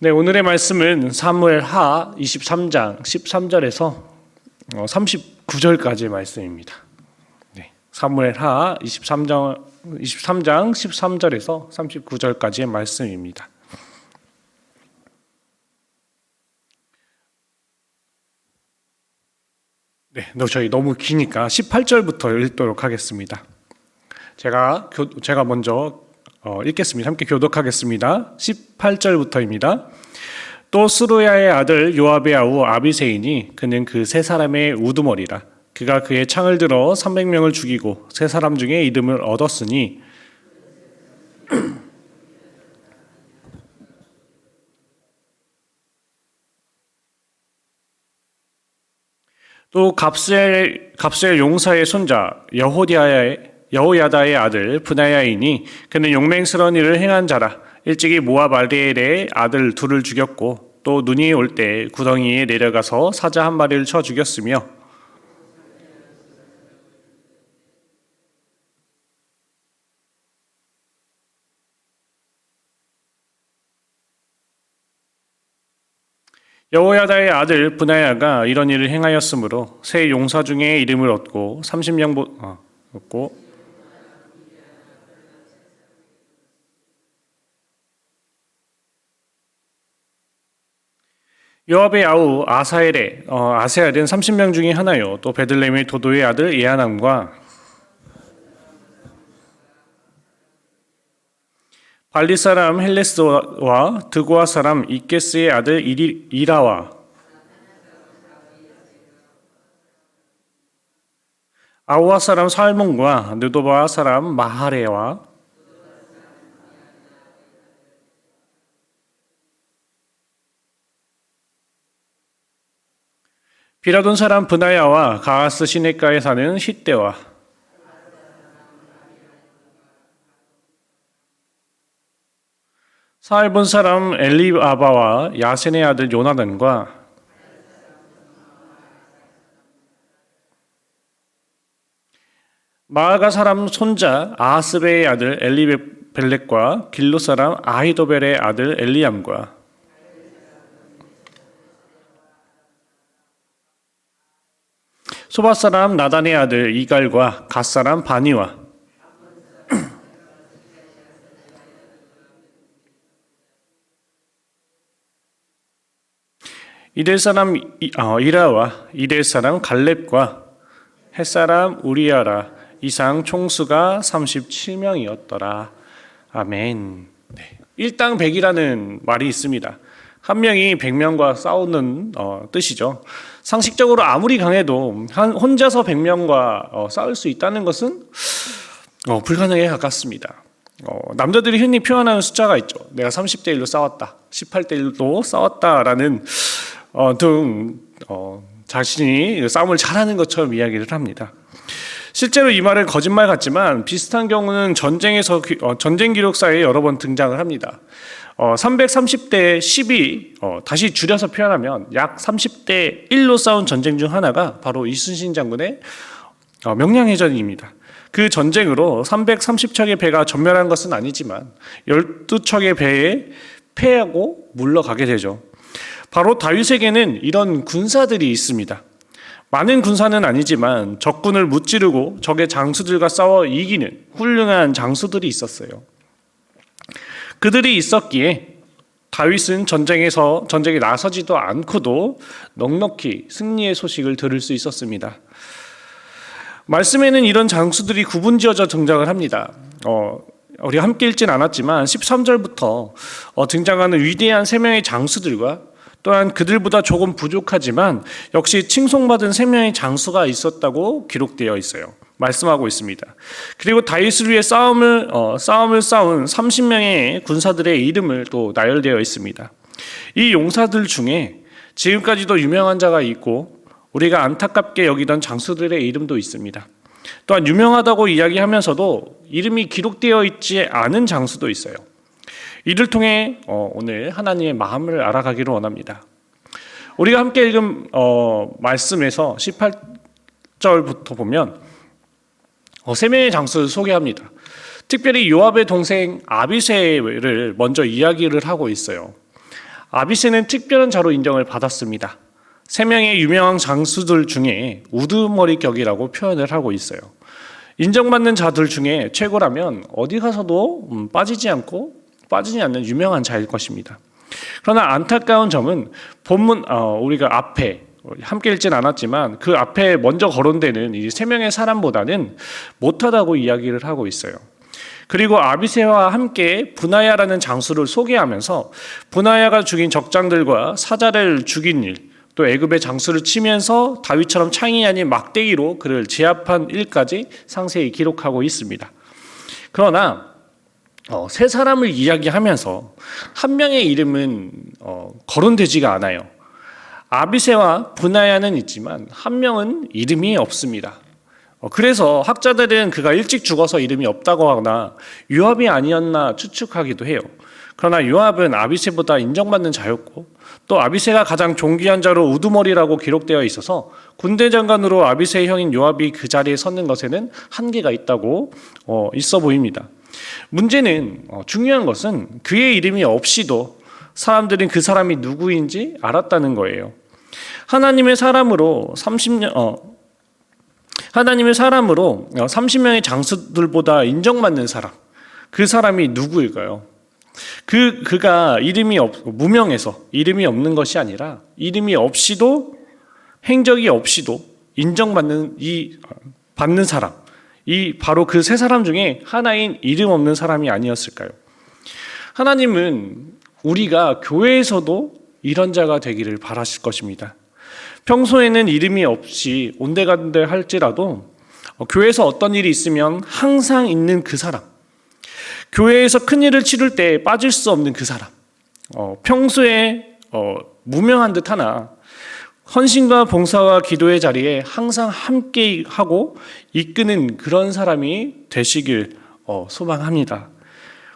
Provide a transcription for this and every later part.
네, 오늘의 말씀은 사무엘하 23장 13절에서 39절까지의 말씀입니다. 네, 사무엘하 23장 13절에서 39절까지의 말씀입니다. 네, 저희 너무 기니까 18절부터 읽도록 하겠습니다. 제가 먼저 읽겠습니다. 함께 교독하겠습니다. 18절부터입니다. 또 스루야의 아들 요압의 아우 아비새이니 그는 그 세 사람의 우두머리라. 그가 그의 창을 들어 300명을 죽이고 세 사람 중에 이름을 얻었으니 또 갑스엘 용사의 손자 여호야다의 아들 브나야이니 그는 용맹스러운 일을 행한 자라. 일찍이 모압 아리엘의 아들 둘을 죽였고 또 눈이 올 때 구덩이에 내려가서 사자 한 마리를 쳐 죽였으며 여호야다의 아들 브나야가 이런 일을 행하였으므로 세 용사 중에 이름을 얻고 30명 얻고 요압의 아우 아사엘은 30명 중에 하나요. 또 베들레헴의 도도의 아들 예하남과 발리 사람 헬레스와 드고아 사람 이케스의 아들 이라와 아우아 사람 살몬과 느도바 사람 마하레와 비라돈 사람 브나야와 가하스 시내가에 사는 시떼와 사알본 사람 엘리아바와 야센의 아들 요나단과 마아가 사람 손자 아하스베의 아들 엘리벨렉과 길로 사람 아히도벨의 아들 엘리암과 소바 사람 나단의 아들 이갈과 갓 사람 바니와 이델 사람 이라와 이델 사람 갈렙과 헷 사람 우리아라. 이상 총수가 37명이었더라. 아멘. 네. 일당 100이라는 말이 있습니다. 한 명이 100명과 싸우는 뜻이죠. 상식적으로 아무리 강해도 혼자서 100명과 싸울 수 있다는 것은 불가능에 가깝습니다. 남자들이 흔히 표현하는 숫자가 있죠. 내가 30대 1로 싸웠다, 18대 1로 싸웠다라는 등 자신이 싸움을 잘하는 것처럼 이야기를 합니다. 실제로 이 말은 거짓말 같지만 비슷한 경우는 전쟁에서 전쟁 기록사에 여러 번 등장을 합니다. 330대 10이 다시 줄여서 표현하면 약 30대 1로 싸운 전쟁 중 하나가 바로 이순신 장군의 명량해전입니다. 그 전쟁으로 330척의 배가 전멸한 것은 아니지만 12척의 배에 패하고 물러가게 되죠. 바로 다윗에게는 이런 군사들이 있습니다. 많은 군사는 아니지만 적군을 무찌르고 적의 장수들과 싸워 이기는 훌륭한 장수들이 있었어요. 그들이 있었기에 다윗은 전쟁에 나서지도 않고도 넉넉히 승리의 소식을 들을 수 있었습니다. 말씀에는 이런 장수들이 구분지어져 등장을 합니다. 우리 함께 읽진 않았지만 13절부터 등장하는 위대한 3명의 장수들과 또한 그들보다 조금 부족하지만 역시 칭송받은 3명의 장수가 있었다고 기록되어 있어요. 말씀하고 있습니다. 그리고 다윗을 위해 싸움을 싸운 30명의 군사들의 이름을 또 나열되어 있습니다. 이 용사들 중에 지금까지도 유명한 자가 있고 우리가 안타깝게 여기던 장수들의 이름도 있습니다. 또한 유명하다고 이야기하면서도 이름이 기록되어 있지 않은 장수도 있어요. 이를 통해 오늘 하나님의 마음을 알아가기를 원합니다. 우리가 함께 읽은 말씀에서 18절부터 보면 3명의 장수를 소개합니다. 특별히 요압의 동생 아비새를 먼저 이야기를 하고 있어요. 아비새는 특별한 자로 인정을 받았습니다. 3명의 유명한 장수들 중에 우두머리 격이라고 표현을 하고 있어요. 인정받는 자들 중에 최고라면 어디 가서도 빠지지 않는 유명한 자일 것입니다. 그러나 안타까운 점은 본문 우리가 앞에 함께 읽진 않았지만 그 앞에 먼저 거론되는 이 3명의 사람보다는 못하다고 이야기를 하고 있어요. 그리고 아비새와 함께 분하야라는 장수를 소개하면서 분하야가 죽인 적장들과 사자를 죽인 일, 또 애굽의 장수를 치면서 다윗처럼 창이 아닌 막대기로 그를 제압한 일까지 상세히 기록하고 있습니다. 그러나 세 사람을 이야기하면서 한 명의 이름은 거론되지가 않아요. 아비새와 분하야는 있지만 한 명은 이름이 없습니다. 그래서 학자들은 그가 일찍 죽어서 이름이 없다고 하거나 요압이 아니었나 추측하기도 해요. 그러나 요압은 아비새보다 인정받는 자였고 또 아비새가 가장 존귀한 자로 우두머리라고 기록되어 있어서 군대 장관으로 아비새의 형인 요압이 그 자리에 섰는 것에는 한계가 있다고 있어 보입니다. 문제는 중요한 것은 그의 이름이 없이도 사람들은 그 사람이 누구인지 알았다는 거예요. 하나님의 사람으로 30명의 장수들보다 인정받는 사람, 그 사람이 누구일까요? 그가 무명해서 이름이 없는 것이 아니라 이름이 없이도 행적이 없이도 인정받는 받는 사람, 바로 그 세 사람 중에 하나인 이름 없는 사람이 아니었을까요? 하나님은 우리가 교회에서도 이런 자가 되기를 바라실 것입니다. 평소에는 이름이 없이 온데간데 할지라도 교회에서 어떤 일이 있으면 항상 있는 그 사람, 교회에서 큰 일을 치를 때 빠질 수 없는 그 사람, 평소에 무명한 듯 하나 헌신과 봉사와 기도의 자리에 항상 함께하고 이끄는 그런 사람이 되시길 소망합니다.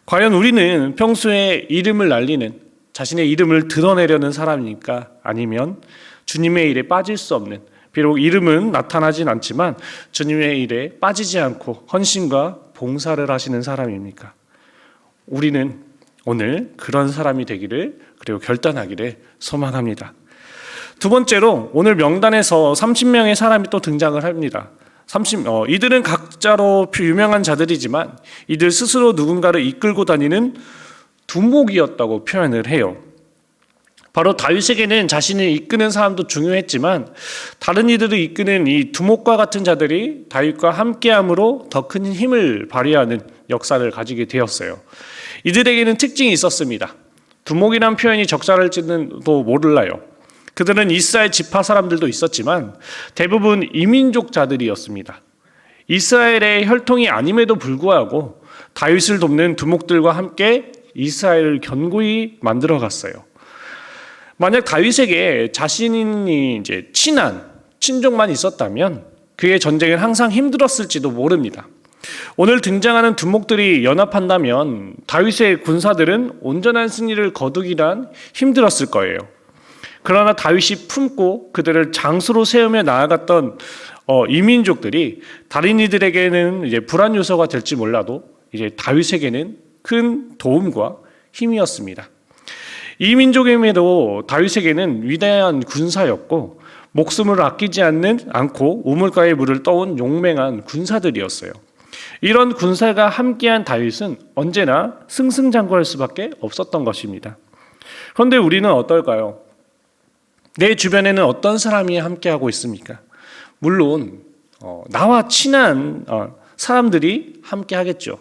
과연 우리는 평소에 이름을 날리는, 자신의 이름을 드러내려는 사람입니까? 아니면 주님의 일에 빠질 수 없는, 비록 이름은 나타나진 않지만 주님의 일에 빠지지 않고 헌신과 봉사를 하시는 사람입니까? 우리는 오늘 그런 사람이 되기를, 그리고 결단하기를 소망합니다. 두 번째로 오늘 명단에서 30명의 사람이 또 등장을 합니다. 이들은 각자로 유명한 자들이지만 이들 스스로 누군가를 이끌고 다니는 두목이었다고 표현을 해요. 바로 다윗에게는 자신을 이끄는 사람도 중요했지만 다른 이들을 이끄는 이 두목과 같은 자들이 다윗과 함께함으로 더 큰 힘을 발휘하는 역사를 가지게 되었어요. 이들에게는 특징이 있었습니다. 두목이란 표현이 적절할지도 몰라요. 그들은 이스라엘 지파 사람들도 있었지만 대부분 이민족자들이었습니다. 이스라엘의 혈통이 아님에도 불구하고 다윗을 돕는 두목들과 함께 이스라엘을 견고히 만들어갔어요. 만약 다윗에게 자신이 친한 친족만 있었다면 그의 전쟁은 항상 힘들었을지도 모릅니다. 오늘 등장하는 두목들이 연합한다면 다윗의 군사들은 온전한 승리를 거두기란 힘들었을 거예요. 그러나 다윗이 품고 그들을 장수로 세우며 나아갔던 이민족들이 다른 이들에게는 불안 요소가 될지 몰라도 다윗에게는 큰 도움과 힘이었습니다. 이 민족임에도 다윗에게는 위대한 군사였고 목숨을 아끼지 않고 우물가의 물을 떠온 용맹한 군사들이었어요. 이런 군사가 함께한 다윗은 언제나 승승장구할 수밖에 없었던 것입니다. 그런데 우리는 어떨까요? 내 주변에는 어떤 사람이 함께하고 있습니까? 물론 나와 친한 사람들이 함께하겠죠.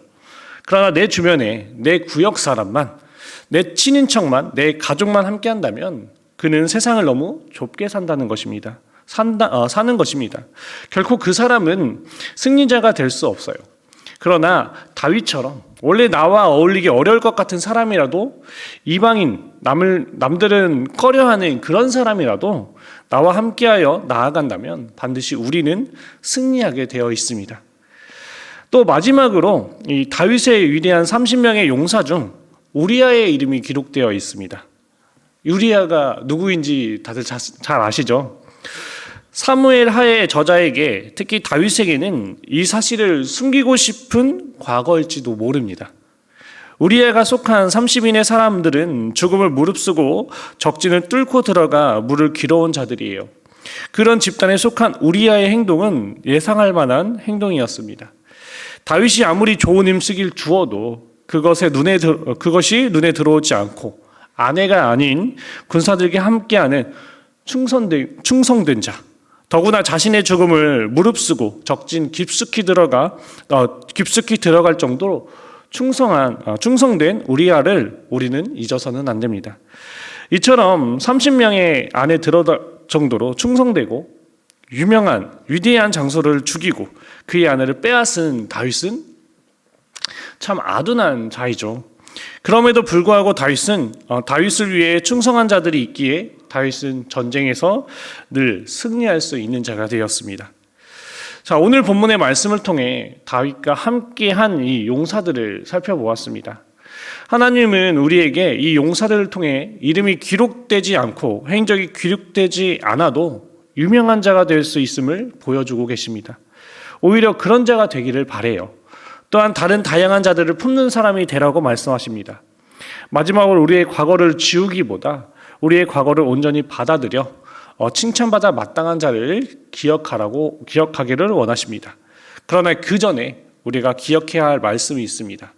그러나 내 주변에 내 구역 사람만, 내 친인척만, 내 가족만 함께한다면 그는 세상을 너무 좁게 산다는 것입니다. 사는 것입니다. 결코 그 사람은 승리자가 될 수 없어요. 그러나 다윗처럼 원래 나와 어울리기 어려울 것 같은 사람이라도, 이방인, 남들은 꺼려하는 그런 사람이라도 나와 함께하여 나아간다면 반드시 우리는 승리하게 되어 있습니다. 또 마지막으로 이 다윗의 위대한 30명의 용사 중 우리아의 이름이 기록되어 있습니다. 우리아가 누구인지 다들 잘 아시죠? 사무엘 하의 저자에게, 특히 다윗에게는 이 사실을 숨기고 싶은 과거일지도 모릅니다. 우리아가 속한 30인의 사람들은 죽음을 무릅쓰고 적진을 뚫고 들어가 물을 길어온 자들이에요. 그런 집단에 속한 우리아의 행동은 예상할 만한 행동이었습니다. 다윗이 아무리 좋은 음식을 주어도 그것이 눈에 들어오지 않고 아내가 아닌 군사들과 함께하는 충성된 자, 더구나 자신의 죽음을 무릅쓰고 적진 깊숙이 들어갈 정도로 충성된 우리아를 우리는 잊어서는 안 됩니다. 이처럼 30명의 안에 들어갈 정도로 충성되고 유명한 위대한 장소를 죽이고 그의 아내를 빼앗은 다윗은 참 아둔한 자이죠. 그럼에도 불구하고 다윗을 위해 충성한 자들이 있기에 다윗은 전쟁에서 늘 승리할 수 있는 자가 되었습니다. 자, 오늘 본문의 말씀을 통해 다윗과 함께한 이 용사들을 살펴보았습니다. 하나님은 우리에게 이 용사들을 통해 이름이 기록되지 않고 행적이 기록되지 않아도 유명한 자가 될 수 있음을 보여주고 계십니다. 오히려 그런 자가 되기를 바라요. 또한 다른 다양한 자들을 품는 사람이 되라고 말씀하십니다. 마지막으로 우리의 과거를 지우기보다 우리의 과거를 온전히 받아들여 칭찬받아 마땅한 자를 기억하기를 원하십니다. 그러나 그 전에 우리가 기억해야 할 말씀이 있습니다.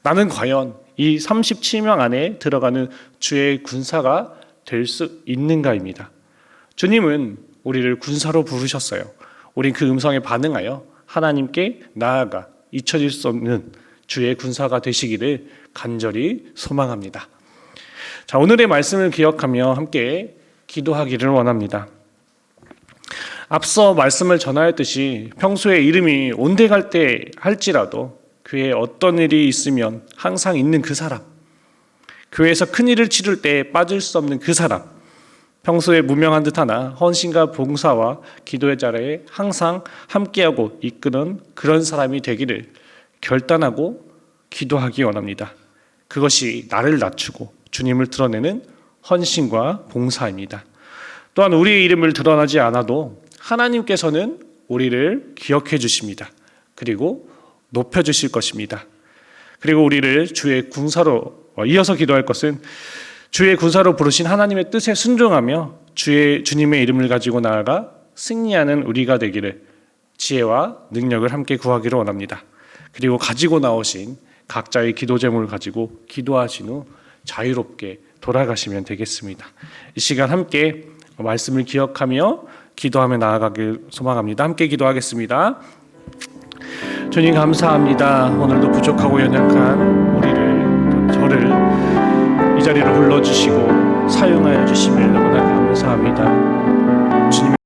나는 과연 이 37명 안에 들어가는 주의 군사가 될 수 있는가입니다. 주님은 우리를 군사로 부르셨어요. 우린 그 음성에 반응하여 하나님께 나아가 잊혀질 수 없는 주의 군사가 되시기를 간절히 소망합니다. 자, 오늘의 말씀을 기억하며 함께 기도하기를 원합니다. 앞서 말씀을 전하였듯이 평소에 이름이 온데갈데 할지라도 교회에 어떤 일이 있으면 항상 있는 그 사람, 교회에서 큰 일을 치를 때 빠질 수 없는 그 사람, 평소에 무명한 듯하나 헌신과 봉사와 기도의 자리에 항상 함께하고 이끄는 그런 사람이 되기를 결단하고 기도하기 원합니다. 그것이 나를 낮추고 주님을 드러내는 헌신과 봉사입니다. 또한 우리의 이름을 드러나지 않아도 하나님께서는 우리를 기억해 주십니다. 그리고 높여 주실 것입니다. 그리고 우리를 주의 군사로 이어서 기도할 것은 주의 군사로 부르신 하나님의 뜻에 순종하며 주님의 이름을 가지고 나아가 승리하는 우리가 되기를 지혜와 능력을 함께 구하기를 원합니다. 그리고 가지고 나오신 각자의 기도 제목을 가지고 기도하신 후 자유롭게 돌아가시면 되겠습니다. 이 시간 함께 말씀을 기억하며 기도하며 나아가길 소망합니다. 함께 기도하겠습니다. 주님 감사합니다. 오늘도 부족하고 연약한 저를 이 자리로 불러주시고 사용하여 주심을